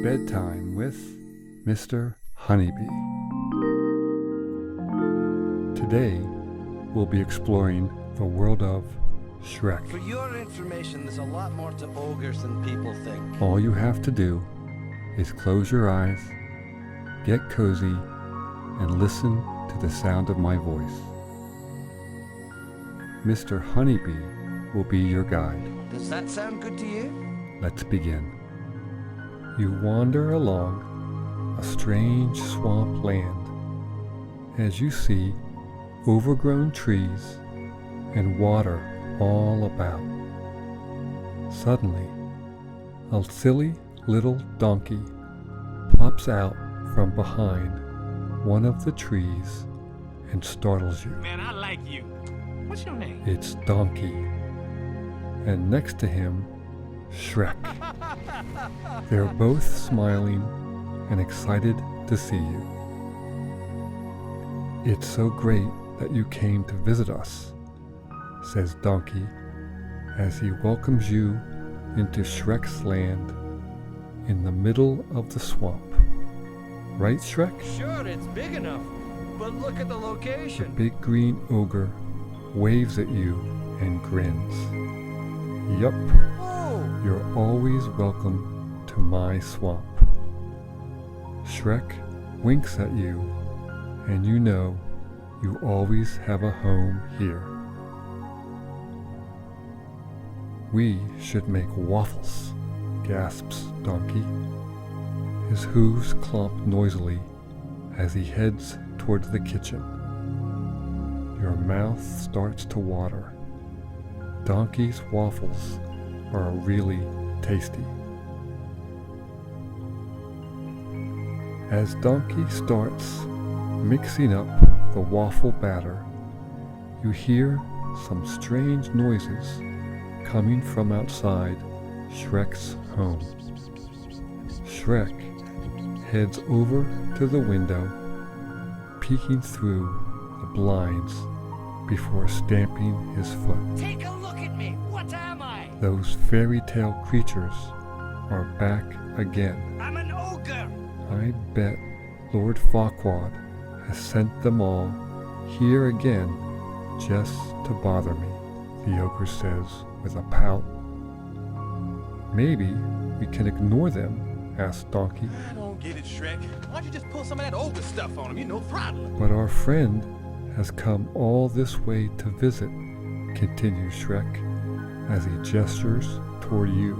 Bedtime with Mr. Honeybee. Today, we'll be exploring the world of Shrek. For your information, there's a lot more to ogres than people think. All you have to do is close your eyes, get cozy, and listen to the sound of my voice. Mr. Honeybee will be your guide. Does that sound good to you? Let's begin. You wander along a strange swamp land as you see overgrown trees and water all about. Suddenly, a silly little donkey pops out from behind one of the trees and startles you. Man, I like you. What's your name? It's Donkey. And next to him, Shrek. They're both smiling and excited to see you. It's so great that you came to visit us, says Donkey as he welcomes you into Shrek's land in the middle of the swamp. Right, Shrek? Sure, it's big enough, but look at the The location. big green ogre waves at you and grins. Yup, Oh, you're always welcome to my swamp. Shrek winks at you, and you know you always have a home here. We should make waffles, gasps Donkey. His hooves clomp noisily as he heads towards the kitchen. Your mouth starts to water. Donkey's waffles are really tasty. As Donkey starts mixing up the waffle batter, you hear some strange noises coming from outside Shrek's home. Shrek heads over to the window, peeking through the blinds before stamping his foot. Take a look at me. What am I? Those fairy tale creatures are back again. I'm an ogre. I bet Lord Farquaad has sent them all here again just to bother me, the ogre says with a pout. Maybe we can ignore them, asked Donkey. I don't get it, Shrek. Why don't you just pull some of that ogre stuff on him? You know, throttle him. But our friend has come all this way to visit, continues Shrek as he gestures toward you.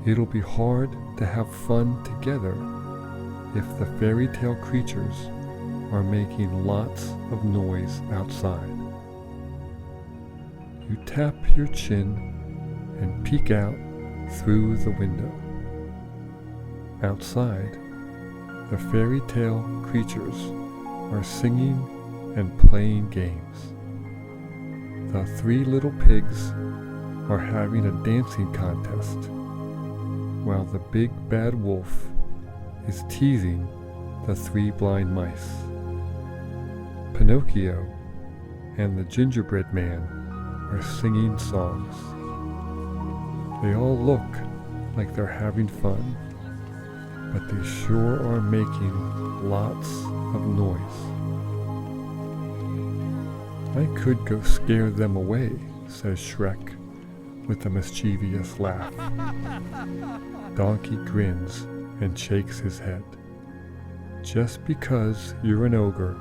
It'll be hard to have fun together if the fairy tale creatures are making lots of noise outside. You tap your chin and peek out through the window. Outside, the fairy tale creatures are singing and playing games. The three little pigs are having a dancing contest, while the big bad wolf is teasing the three blind mice. Pinocchio and the gingerbread man are singing songs. They all look like they're having fun, but they sure are making lots of noise. I could go scare them away, says Shrek with a mischievous laugh. Donkey grins and shakes his head. Just because you're an ogre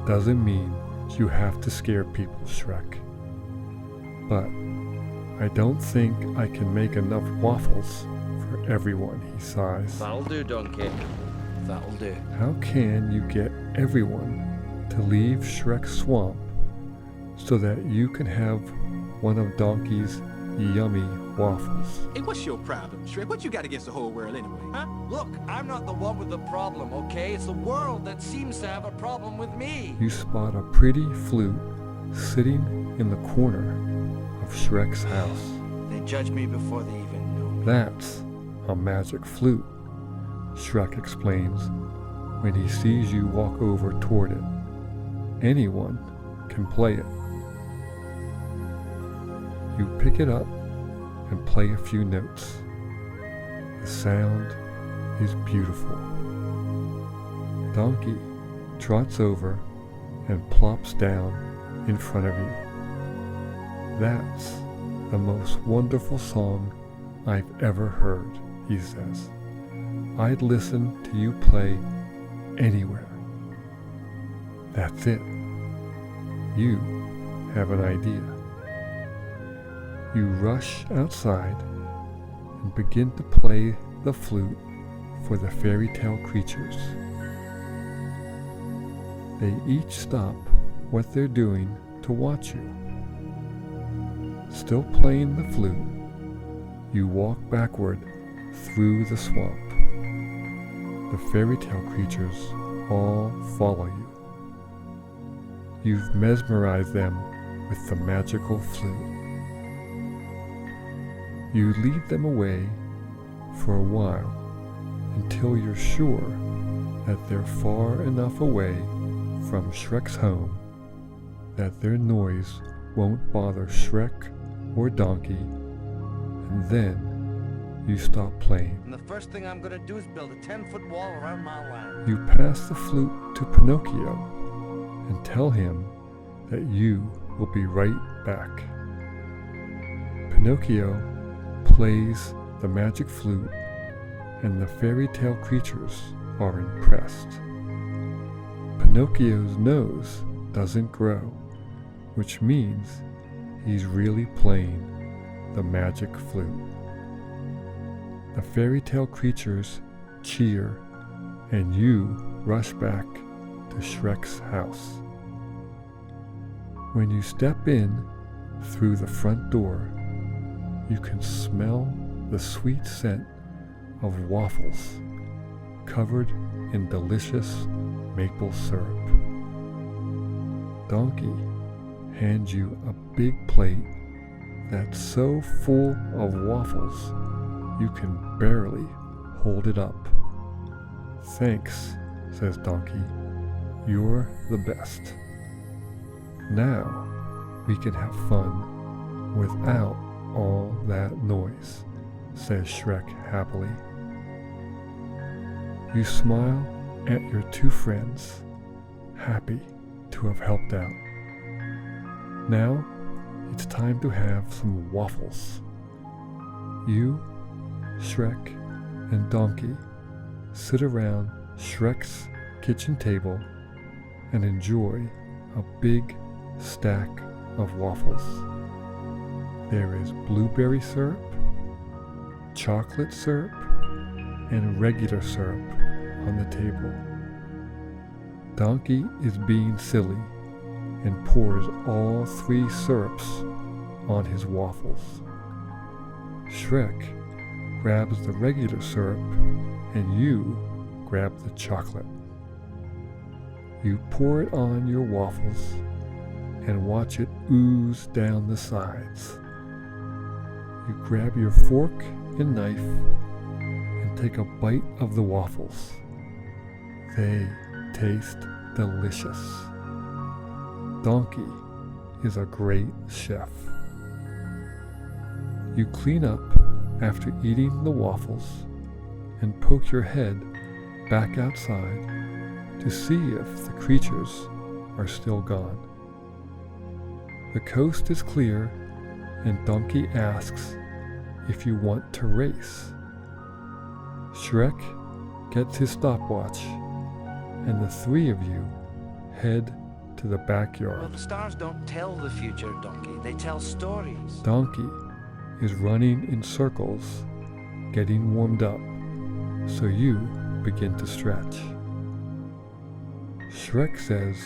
doesn't mean you have to scare people, Shrek. But I don't think I can make enough waffles for everyone, he sighs. that'll do, Donkey. That'll do. How can you get everyone to leave Shrek's swamp so that you can have one of Donkey's yummy waffles? Hey, what's your problem, Shrek? What you got against the whole world anyway, huh? Look, I'm not the one with the problem, okay? It's the world that seems to have a problem with me. You spot a pretty flute sitting in the corner of Shrek's house. They judge me before they even know me. That's a magic flute, Shrek explains when he sees you walk over toward it. Anyone can play it. You pick it up and play a few notes. The sound is beautiful. Donkey trots over and plops down in front of you. That's the most wonderful song I've ever heard, he says. I'd listen to you play anywhere. That's it. You have an idea. You rush outside and begin to play the flute for the fairy tale creatures. They each stop what they're doing to watch you. Still playing the flute, you walk backward through the swamp. The fairy tale creatures all follow you. You've mesmerized them with the magical flute. You lead them away for a while until you're sure that they're far enough away from Shrek's home that their noise won't bother Shrek or Donkey, and then you stop playing. And the first thing I'm gonna do is build a 10-foot wall around my land. You pass the flute to Pinocchio and tell him that you will be right back. Pinocchio plays the magic flute, and the fairy tale creatures are impressed. Pinocchio's nose doesn't grow, which means he's really playing the magic flute. The fairy tale creatures cheer, and you rush back to Shrek's house. When you step in through the front door, you can smell the sweet scent of waffles covered in delicious maple syrup. Donkey hands you a big plate that's so full of waffles you can barely hold it up. Thanks, says Donkey. You're the best. Now we can have fun without all that noise, says Shrek happily. You smile at your two friends, happy to have helped out. Now it's time to have some waffles. You, Shrek, and Donkey sit around Shrek's kitchen table and enjoy a big stack of waffles. There is blueberry syrup, chocolate syrup, and regular syrup on the table. Donkey is being silly and pours all three syrups on his waffles. Shrek grabs the regular syrup and you grab the chocolate. You pour it on your waffles and watch it ooze down the sides. You grab your fork and knife and take a bite of the waffles. They taste delicious. Donkey is a great chef. You clean up after eating the waffles and poke your head back outside to see if the creatures are still gone. The coast is clear and Donkey asks if you want to race. Shrek gets his stopwatch and the three of you head to the backyard. Well, the stars don't tell the future, Donkey. They tell stories. Donkey is running in circles, getting warmed up, so you begin to stretch. Shrek says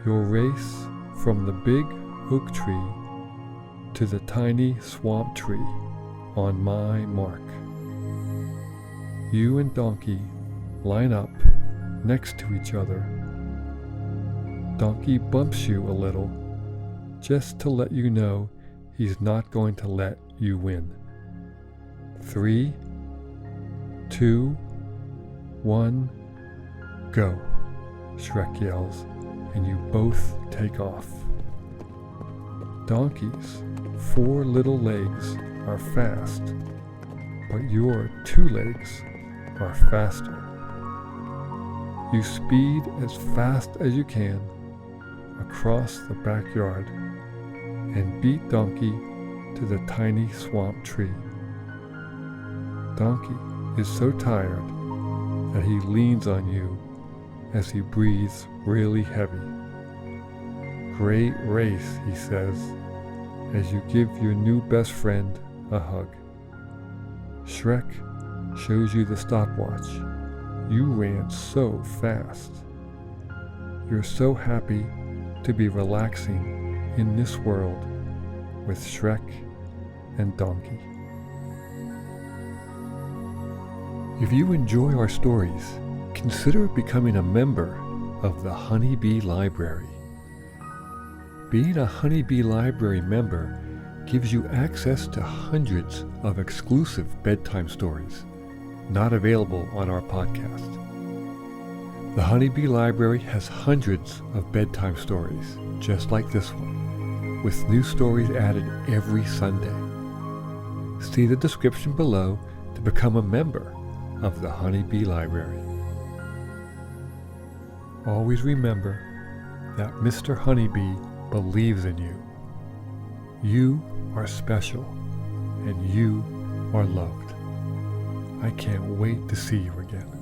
you'll race from the big oak tree to the tiny swamp tree on my mark. You and Donkey line up next to each other. Donkey bumps you a little, just to let you know he's not going to let you win. 3, 2, 1, go, Shrek yells, and you both take off. Donkey's 4 little legs are fast, but your 2 legs are faster. You speed as fast as you can across the backyard and beat Donkey to the tiny swamp tree. Donkey is so tired that he leans on you as he breathes really heavy. "Great race," he says, as you give your new best friend a hug. Shrek shows you the stopwatch. You ran so fast. You're so happy to be relaxing in this world with Shrek and Donkey. If you enjoy our stories, consider becoming a member of the Honeybee Library. Being a Honeybee Library member gives you access to hundreds of exclusive bedtime stories not available on our podcast. The Honeybee Library has hundreds of bedtime stories just like this one, with new stories added every Sunday. See the description below to become a member of the Honeybee Library. Always remember that Mr. Honeybee believes in you. You are special, and you are loved. I can't wait to see you again.